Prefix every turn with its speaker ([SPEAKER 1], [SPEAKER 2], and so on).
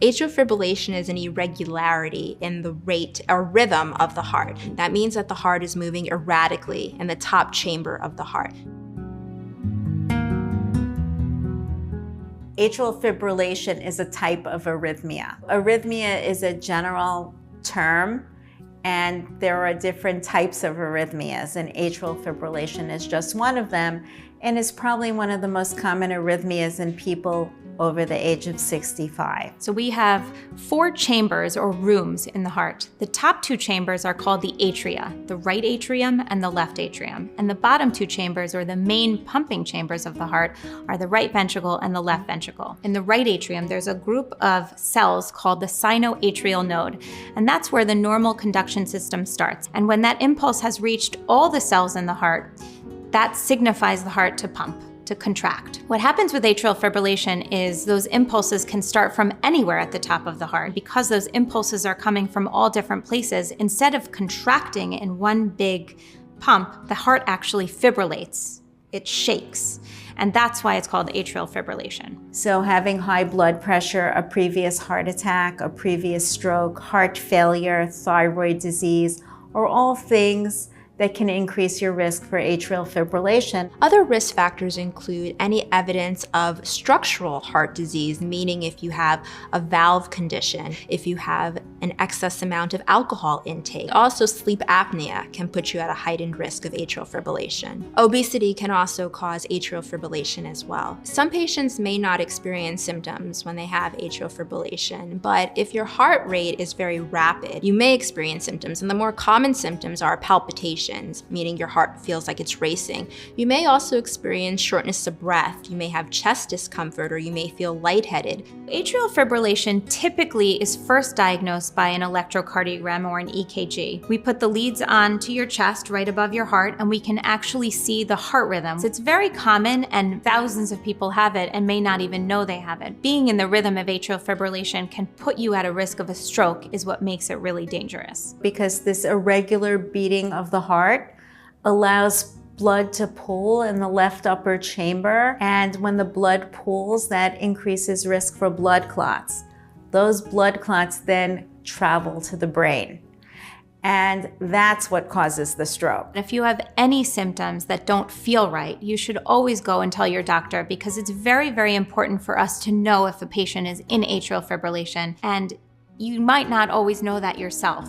[SPEAKER 1] Atrial fibrillation is an irregularity in the rate or rhythm of the heart. That means that the heart is moving erratically in the top chamber of the heart.
[SPEAKER 2] Atrial fibrillation is a type of arrhythmia. Arrhythmia is a general term, and there are different types of arrhythmias, and atrial fibrillation is just one of them, and is probably one of the most common arrhythmias in people over the age of 65.
[SPEAKER 3] So we have 4 chambers or rooms in the heart. The top 2 chambers are called the atria, the right atrium and the left atrium. And the bottom 2 chambers, or the main pumping chambers of the heart, are the right ventricle and the left ventricle. In the right atrium, there's a group of cells called the sinoatrial node, and that's where the normal conduction system starts. And when that impulse has reached all the cells in the heart, that signifies the heart to pump, to contract. What happens with atrial fibrillation is those impulses can start from anywhere at the top of the heart. Because those impulses are coming from all different places, instead of contracting in one big pump, the heart actually fibrillates. It shakes. And that's why it's called atrial fibrillation.
[SPEAKER 2] So having high blood pressure, a previous heart attack, a previous stroke, heart failure, thyroid disease, are all things that can increase your risk for atrial fibrillation.
[SPEAKER 1] Other risk factors include any evidence of structural heart disease, meaning if you have a valve condition, if you have an excess amount of alcohol intake. Also, sleep apnea can put you at a heightened risk of atrial fibrillation. Obesity can also cause atrial fibrillation as well. Some patients may not experience symptoms when they have atrial fibrillation, but if your heart rate is very rapid, you may experience symptoms, and the more common symptoms are palpitation, meaning your heart feels like it's racing. You may also experience shortness of breath. You may have chest discomfort, or you may feel lightheaded.
[SPEAKER 3] Atrial fibrillation typically is first diagnosed by an electrocardiogram or an EKG. We put the leads onto your chest right above your heart, and we can actually see the heart rhythm. It's very common, and thousands of people have it and may not even know they have it. Being in the rhythm of atrial fibrillation can put you at a risk of a stroke, is what makes it really dangerous.
[SPEAKER 2] Because this irregular beating of the heart allows blood to pool in the left upper chamber, and when the blood pools, that increases risk for blood clots. Those blood clots then travel to the brain, and that's what causes the stroke.
[SPEAKER 3] If you have any symptoms that don't feel right, you should always go and tell your doctor, because it's very, very important for us to know if a patient is in atrial fibrillation, and you might not always know that yourself.